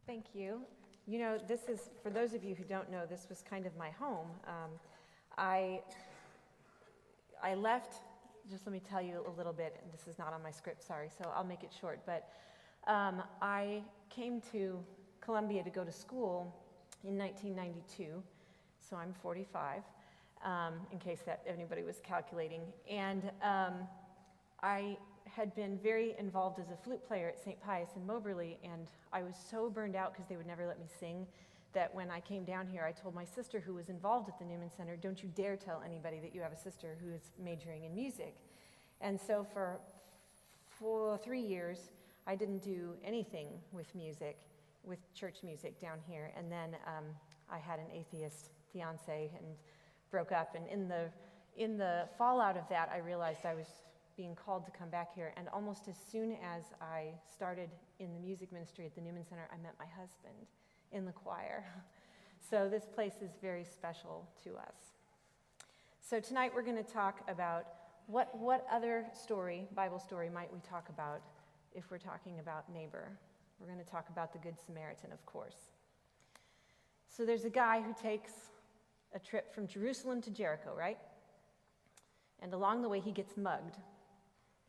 Thank you. You know, this is, for those of you who don't know, this was kind of my home. I left, just let me tell you a little bit, and this is not on my script, sorry, so I'll make it short, but I came to Columbia to go to school in 1992, so I'm 45, in case that anybody was calculating, and I had been very involved as a flute player at St. Pius in Moberly, and I was so burned out because they would never let me sing that when I came down here, I told my sister, who was involved at the Newman Center, don't you dare tell anybody that you have a sister who is majoring in music. And so for 3 years, I didn't do anything with music, with church music down here. And then I had an atheist fiance and broke up. And in the fallout of that, I realized I was being called to come back here. And almost as soon as I started in the music ministry at the Newman Center, I met my husband in the choir. So this place is very special to us. So tonight we're going to talk about what other story, Bible story, might we talk about if we're talking about neighbor. We're going to talk about the Good Samaritan, of course. So there's a guy who takes a trip from Jerusalem to Jericho, right? And along the way he gets mugged,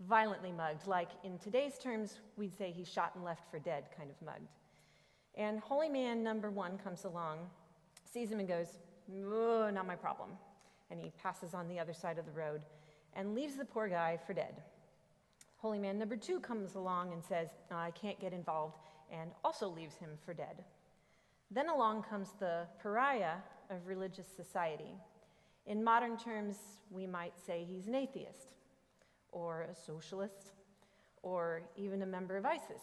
violently mugged, like in today's terms we'd say he's shot and left for dead, kind of mugged. And holy man number one comes along, sees him and goes, "Oh, not my problem." And he passes on the other side of the road and leaves the poor guy for dead. Holy man number two comes along and says, "No, I can't get involved," and also leaves him for dead. Then along comes the pariah of religious society. In modern terms, we might say he's an atheist, or a socialist, or even a member of ISIS.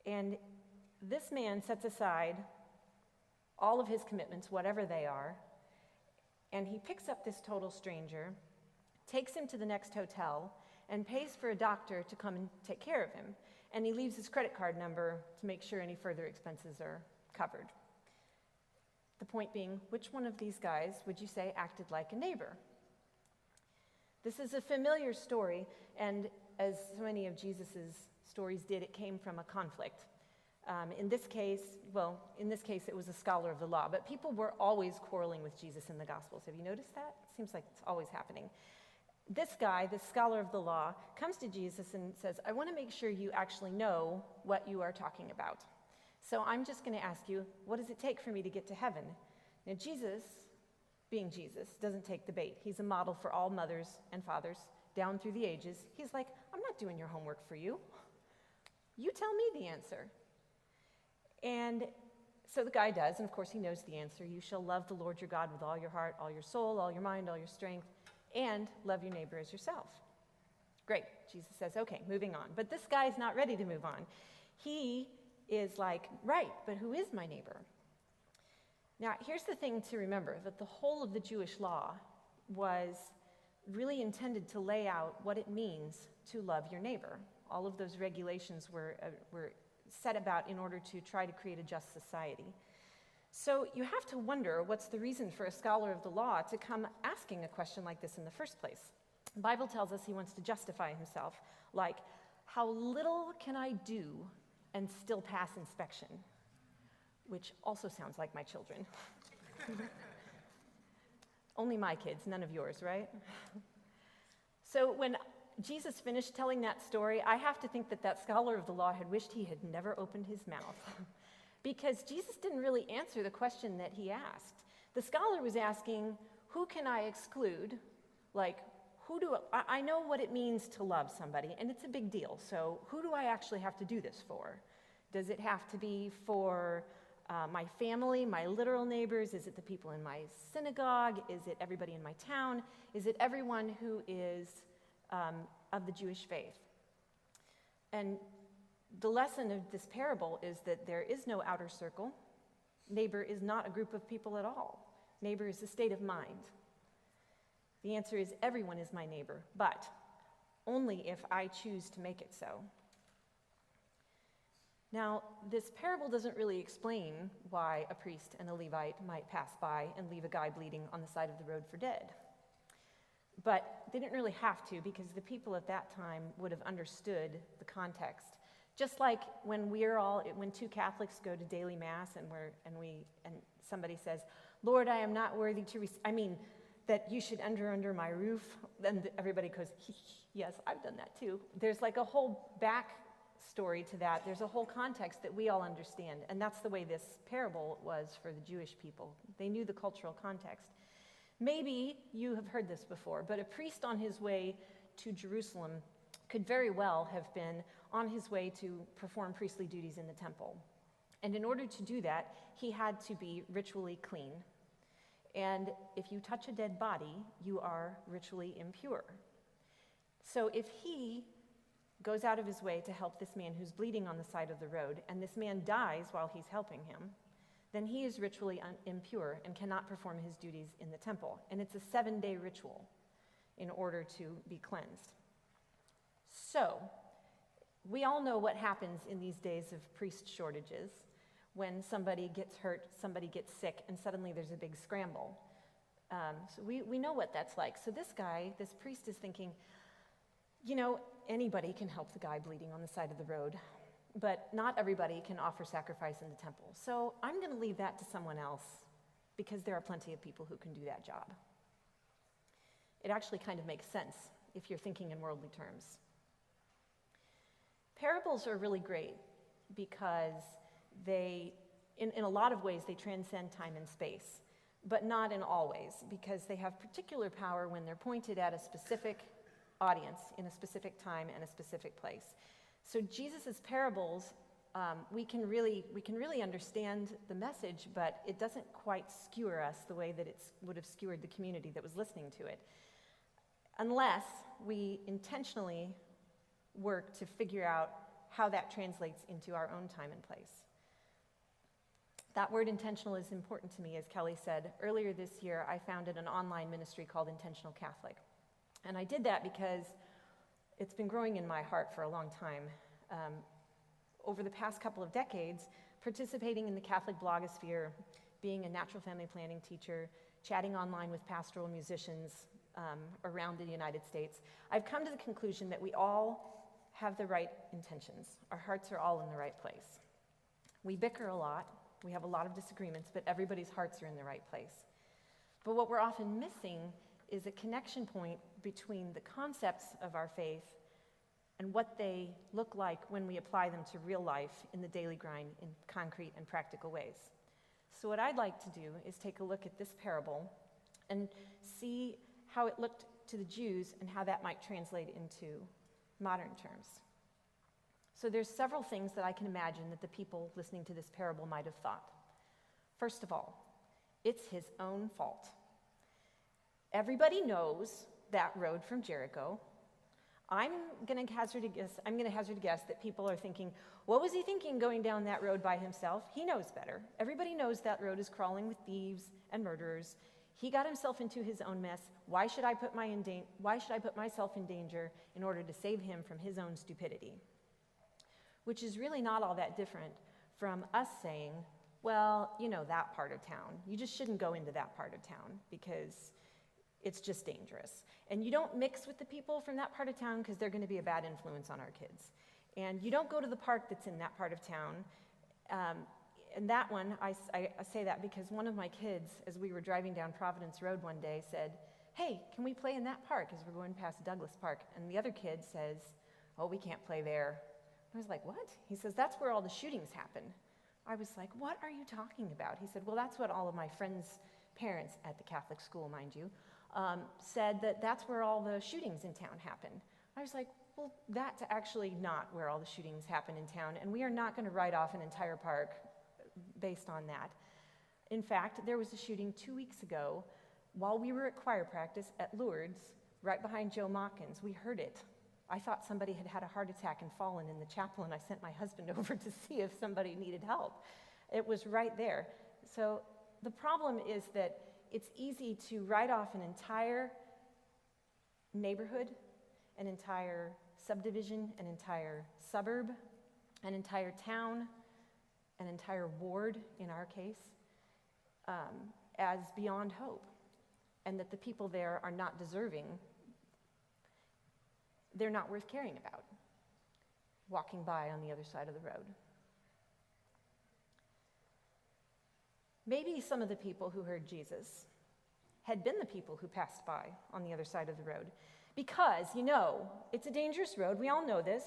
And this man sets aside all of his commitments, whatever they are, and he picks up this total stranger, takes him to the next hotel, and pays for a doctor to come and take care of him. And he leaves his credit card number to make sure any further expenses are covered. The point being, which one of these guys would you say acted like a neighbor? This is a familiar story, and as so many of Jesus' stories did, it came from a conflict. In this case, it was a scholar of the law, but people were always quarreling with Jesus in the Gospels. Have you noticed that? It seems like it's always happening. This guy, this scholar of the law, comes to Jesus and says, "I want to make sure you actually know what you are talking about. So I'm just going to ask you, what does it take for me to get to heaven?" Now Jesus, being Jesus, doesn't take the bait. He's a model for all mothers and fathers down through the ages. He's like, "I'm not doing your homework for you. You tell me the answer." And so the guy does, and of course he knows the answer. You shall love the Lord your God with all your heart, all your soul, all your mind, all your strength, and love your neighbor as yourself. Great. Jesus says, okay, moving on. But this guy is not ready to move on. He is like, right, but who is my neighbor? Now, here's the thing to remember, that the whole of the Jewish law was really intended to lay out what it means to love your neighbor. All of those regulations were set about in order to try to create a just society. So you have to wonder what's the reason for a scholar of the law to come asking a question like this in the first place. The Bible tells us he wants to justify himself, like, how little can I do and still pass inspection? Which also sounds like my children. Only my kids, none of yours, right? So when Jesus finished telling that story, I have to think that that scholar of the law had wished he had never opened his mouth. Because Jesus didn't really answer the question that he asked. The scholar was asking, who can I exclude? Like, I know what it means to love somebody, and it's a big deal. So who do I actually have to do this for? Does it have to be for my family, my literal neighbors? Is it the people in my synagogue? Is it everybody in my town? Is it everyone who is of the Jewish faith? And the lesson of this parable is that there is no outer circle. Neighbor is not a group of people at all. Neighbor is a state of mind. The answer is everyone is my neighbor, but only if I choose to make it so. Now, this parable doesn't really explain why a priest and a Levite might pass by and leave a guy bleeding on the side of the road for dead. But they didn't really have to, because the people at that time would have understood the context Just like when when two Catholics go to daily mass and somebody says, "Lord, I am not worthy to that you should enter under my roof," then everybody goes, "Yes, I've done that too." There's like a whole back story to that. There's a whole context that we all understand, and that's the way this parable was for the Jewish people. They knew the cultural context. Maybe you have heard this before, but a priest on his way to Jerusalem could very well have been on his way to perform priestly duties in the temple. And in order to do that, he had to be ritually clean. And if you touch a dead body, you are ritually impure. So if he goes out of his way to help this man who's bleeding on the side of the road, and this man dies while he's helping him, then he is ritually impure and cannot perform his duties in the temple. And it's a 7-day ritual in order to be cleansed. So, we all know what happens in these days of priest shortages when somebody gets hurt, somebody gets sick, and suddenly there's a big scramble. So we know what that's like. So this priest is thinking, anybody can help the guy bleeding on the side of the road, but not everybody can offer sacrifice in the temple. So I'm going to leave that to someone else because there are plenty of people who can do that job. It actually kind of makes sense if you're thinking in worldly terms. Parables are really great because in a lot of ways, they transcend time and space, but not in all ways, because they have particular power when they're pointed at a specific audience in a specific time and a specific place. So Jesus' parables, we can really understand the message, but it doesn't quite skewer us the way that it would have skewered the community that was listening to it, unless we intentionally work to figure out how that translates into our own time and place. That word intentional is important to me, as Kelly said. Earlier this year, I founded an online ministry called Intentional Catholic. And I did that because it's been growing in my heart for a long time. Over the past couple of decades, participating in the Catholic blogosphere, being a natural family planning teacher, chatting online with pastoral musicians around the United States, I've come to the conclusion that we all have the right intentions. Our hearts are all in the right place. We bicker a lot. We have a lot of disagreements, but everybody's hearts are in the right place. But what we're often missing is a connection point between the concepts of our faith and what they look like when we apply them to real life in the daily grind in concrete and practical ways. So what I'd like to do is take a look at this parable and see how it looked to the Jews and how that might translate into modern terms. So there's several things that I can imagine that the people listening to this parable might have thought. First of all, it's his own fault. Everybody knows that road from Jericho. I'm going to hazard a guess that people are thinking, what was he thinking going down that road by himself? He knows better. Everybody knows that road is crawling with thieves and murderers. He got himself into his own mess. Why should I put myself in danger in order to save him from his own stupidity? Which is really not all that different from us saying, well, that part of town. You just shouldn't go into that part of town because it's just dangerous. And you don't mix with the people from that part of town because they're going to be a bad influence on our kids. And you don't go to the park that's in that part of town. And that one, I say that because one of my kids, as we were driving down Providence Road one day, said, "Hey, can we play in that park?" as we're going past Douglas Park. And the other kid says, "Oh, we can't play there." I was like, "What?" He says, "That's where all the shootings happen." I was like, "What are you talking about?" He said, "Well, that's what all of my friends' parents at the Catholic school, mind you, said that's where all the shootings in town happen." I was like, "Well, that's actually not where all the shootings happen in town, and we are not going to write off an entire park based on that." In fact, there was a shooting 2 weeks ago while we were at choir practice at Lourdes, right behind Joe Mawkins. We heard it. I thought somebody had had a heart attack and fallen in the chapel, and I sent my husband over to see if somebody needed help. It was right there. So the problem is that it's easy to write off an entire neighborhood, an entire subdivision, an entire suburb, an entire town, an entire ward, in our case, as beyond hope, and that the people there are not deserving. They're not worth caring about. walking by on the other side of the road. Maybe some of the people who heard Jesus had been the people who passed by on the other side of the road. Because, it's a dangerous road. We all know this.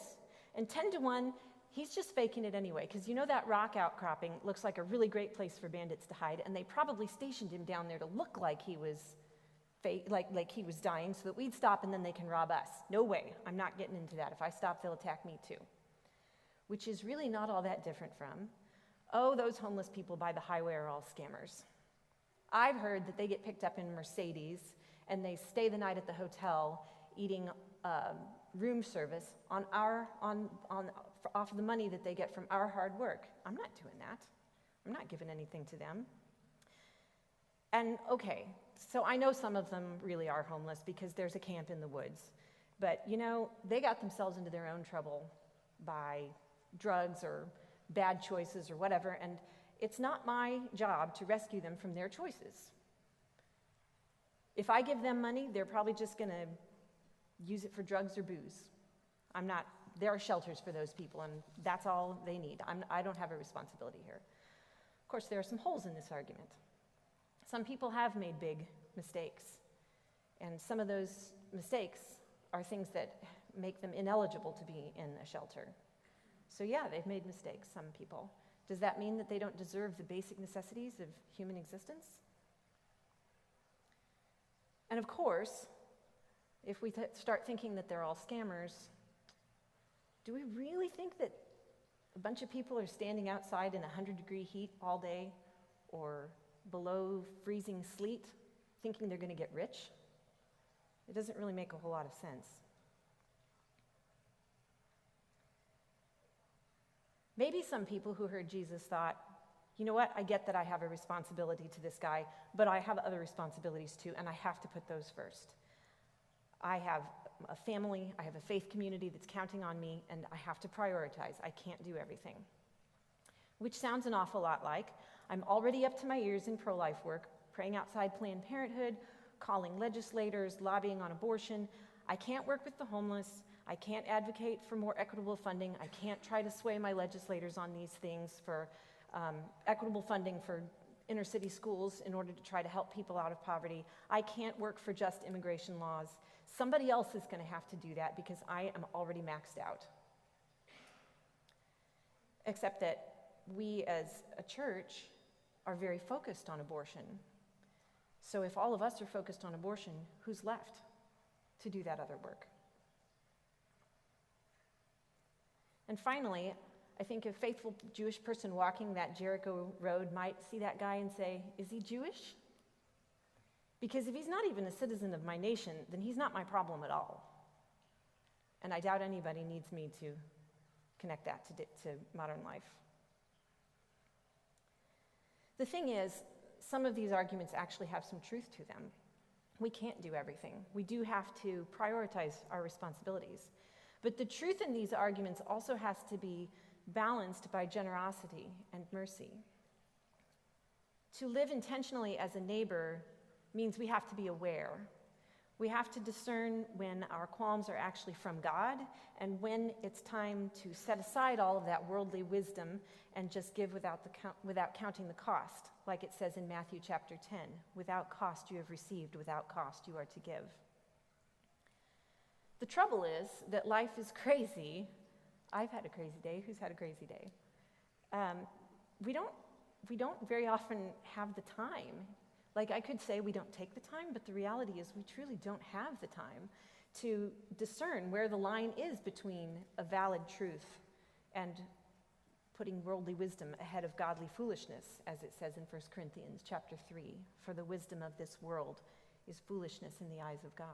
And 10 to 1, he's just faking it anyway. Because that rock outcropping looks like a really great place for bandits to hide. And they probably stationed him down there to look like he was like he was dying so that we'd stop and then they can rob us. No way. I'm not getting into that. If I stop, they'll attack me too. Which is really not all that different from, those homeless people by the highway are all scammers. I've heard that they get picked up in Mercedes and they stay the night at the hotel eating room service off of the money that they get from our hard work. I'm not doing that. I'm not giving anything to them. And okay, so I know some of them really are homeless because there's a camp in the woods. But they got themselves into their own trouble by drugs or bad choices or whatever, and it's not my job to rescue them from their choices. If I give them money, they're probably just going to use it for drugs or booze. There are shelters for those people, and that's all they need. I don't have a responsibility here. Of course, there are some holes in this argument. Some people have made big mistakes, and some of those mistakes are things that make them ineligible to be in a shelter. So yeah, they've made mistakes, some people. Does that mean that they don't deserve the basic necessities of human existence? And of course, if we start thinking that they're all scammers, do we really think that a bunch of people are standing outside in 100-degree heat all day or below freezing sleet thinking they're going to get rich? It doesn't really make a whole lot of sense. Maybe some people who heard Jesus thought, you know what, I get that I have a responsibility to this guy, but I have other responsibilities too, and I have to put those first. I have a family, I have a faith community that's counting on me, and I have to prioritize. I can't do everything. Which sounds an awful lot like, I'm already up to my ears in pro-life work, praying outside Planned Parenthood, calling legislators, lobbying on abortion. I can't work with the homeless. I can't advocate for more equitable funding. I can't try to sway my legislators on these things for equitable funding for inner city schools in order to try to help people out of poverty. I can't work for just immigration laws. Somebody else is going to have to do that because I am already maxed out. Except that we as a church are very focused on abortion. So if all of us are focused on abortion, who's left to do that other work? And finally, I think a faithful Jewish person walking that Jericho road might see that guy and say, is he Jewish? Because if he's not even a citizen of my nation, then he's not my problem at all. And I doubt anybody needs me to connect that to modern life. The thing is, some of these arguments actually have some truth to them. We can't do everything. We do have to prioritize our responsibilities. But the truth in these arguments also has to be balanced by generosity and mercy. To live intentionally as a neighbor means we have to be aware. We have to discern when our qualms are actually from God and when it's time to set aside all of that worldly wisdom and just give without counting the cost, like it says in Matthew chapter 10, without cost you have received, without cost you are to give. The trouble is that life is crazy. I've had a crazy day. Who's had a crazy day? We don't very often have the time. Like I could say we don't take the time, but the reality is we truly don't have the time to discern where the line is between a valid truth and putting worldly wisdom ahead of godly foolishness, as it says in 1 Corinthians chapter 3. For the wisdom of this world is foolishness in the eyes of God.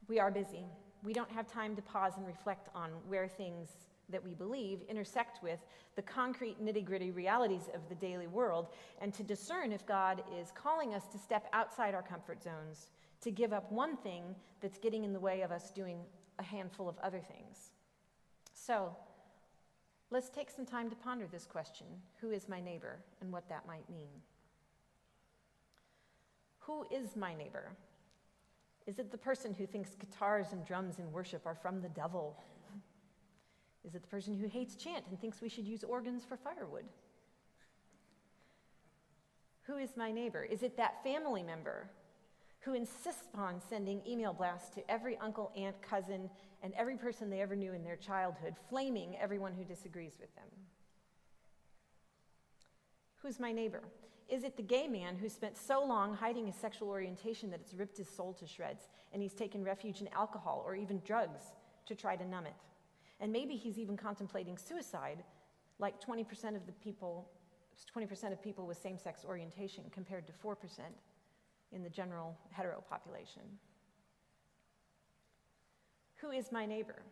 We are busy. We don't have time to pause and reflect on where things that we believe intersect with the concrete nitty-gritty realities of the daily world and to discern if God is calling us to step outside our comfort zones, to give up one thing that's getting in the way of us doing a handful of other things. So, let's take some time to ponder this question, who is my neighbor, and what that might mean. Who is my neighbor? Is it the person who thinks guitars and drums in worship are from the devil? Is it the person who hates chant and thinks we should use organs for firewood? Who is my neighbor? Is it that family member who insists upon sending email blasts to every uncle, aunt, cousin, and every person they ever knew in their childhood, flaming everyone who disagrees with them? Who's my neighbor? Is it the gay man who spent so long hiding his sexual orientation that it's ripped his soul to shreds, and he's taken refuge in alcohol or even drugs to try to numb it? And maybe he's even contemplating suicide, like 20% of people with same-sex orientation compared to 4% in the general hetero population. Who is my neighbor?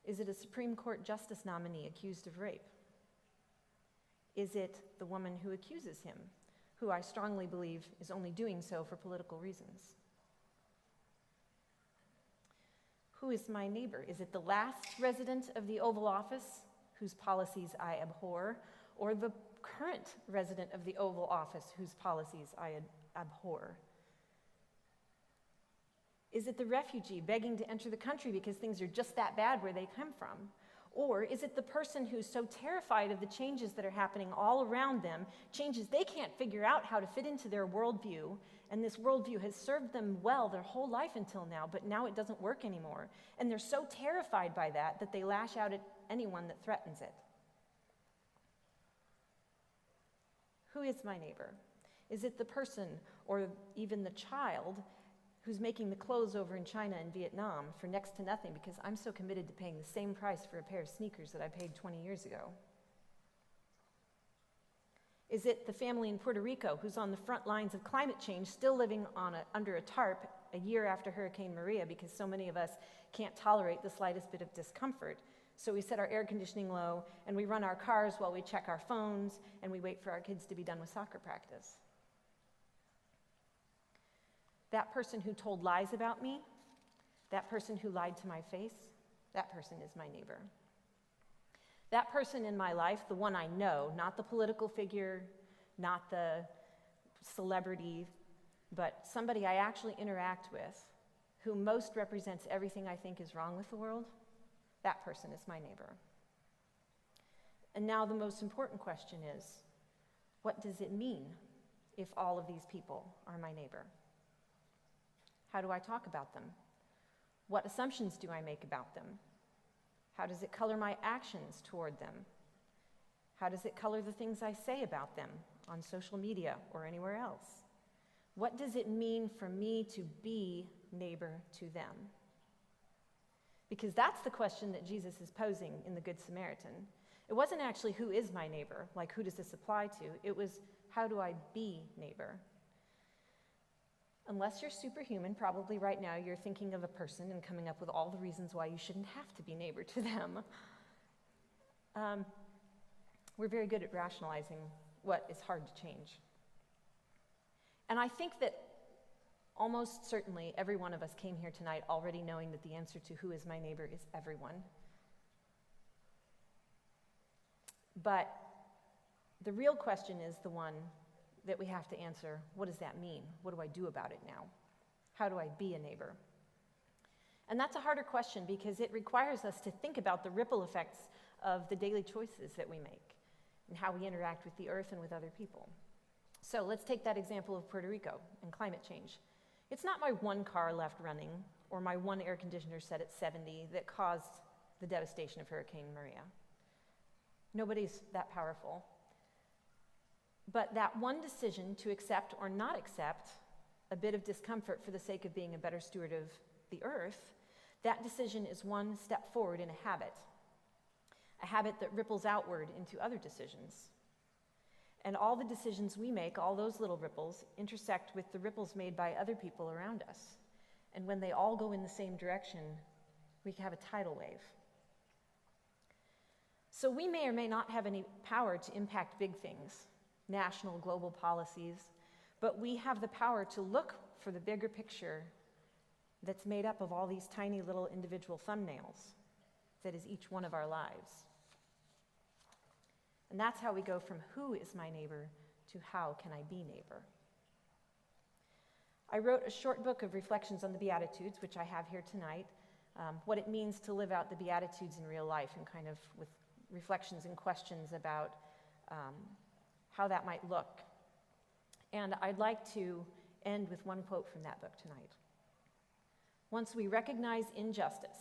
Is it a Supreme Court justice nominee accused of rape? Is it the woman who accuses him, who I strongly believe is only doing so for political reasons? Who is my neighbor? Is it the last resident of the Oval Office, whose policies I abhor, or the current resident of the Oval Office, whose policies I abhor? Is it the refugee begging to enter the country because things are just that bad where they come from? Or is it the person who's so terrified of the changes that are happening all around them, changes they can't figure out how to fit into their worldview, and this worldview has served them well their whole life until now, but now it doesn't work anymore, and they're so terrified by that that they lash out at anyone that threatens it? Who is my neighbor? Is it the person or even the child who's making the clothes over in China and Vietnam for next to nothing because I'm so committed to paying the same price for a pair of sneakers that I paid 20 years ago? Is it the family in Puerto Rico who's on the front lines of climate change, still living under a tarp a year after Hurricane Maria because so many of us can't tolerate the slightest bit of discomfort? So we set our air conditioning low and we run our cars while we check our phones and we wait for our kids to be done with soccer practice. That person who told lies about me, that person who lied to my face, that person is my neighbor. That person in my life, the one I know, not the political figure, not the celebrity, but somebody I actually interact with, who most represents everything I think is wrong with the world, that person is my neighbor. And now the most important question is, what does it mean if all of these people are my neighbor? How do I talk about them? What assumptions do I make about them? How does it color my actions toward them? How does it color the things I say about them on social media or anywhere else? What does it mean for me to be neighbor to them? Because that's the question that Jesus is posing in the Good Samaritan. It wasn't actually who is my neighbor, like who does this apply to? It was how do I be neighbor? Unless you're superhuman, probably right now you're thinking of a person and coming up with all the reasons why you shouldn't have to be neighbor to them. We're very good at rationalizing what is hard to change. And I think that almost certainly every one of us came here tonight already knowing that the answer to who is my neighbor is everyone. But the real question is the one that we have to answer. What does that mean? What do I do about it now? How do I be a neighbor? And that's a harder question because it requires us to think about the ripple effects of the daily choices that we make and how we interact with the earth and with other people. So let's take that example of Puerto Rico and climate change. It's not my one car left running or my one air conditioner set at 70 that caused the devastation of Hurricane Maria. Nobody's that powerful. But that one decision to accept or not accept a bit of discomfort for the sake of being a better steward of the earth, that decision is one step forward in a habit that ripples outward into other decisions. And all the decisions we make, all those little ripples, intersect with the ripples made by other people around us. And when they all go in the same direction, we have a tidal wave. So we may or may not have any power to impact big things, national, global policies, but we have the power to look for the bigger picture that's made up of all these tiny little individual thumbnails that is each one of our lives. And that's how we go from who is my neighbor to how can I be neighbor. I wrote a short book of reflections on the Beatitudes, which I have here tonight, what it means to live out the Beatitudes in real life, and kind of with reflections and questions about how that might look. And I'd like to end with one quote from that book tonight. Once we recognize injustice,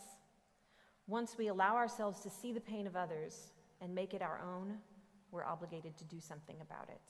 once we allow ourselves to see the pain of others and make it our own, we're obligated to do something about it.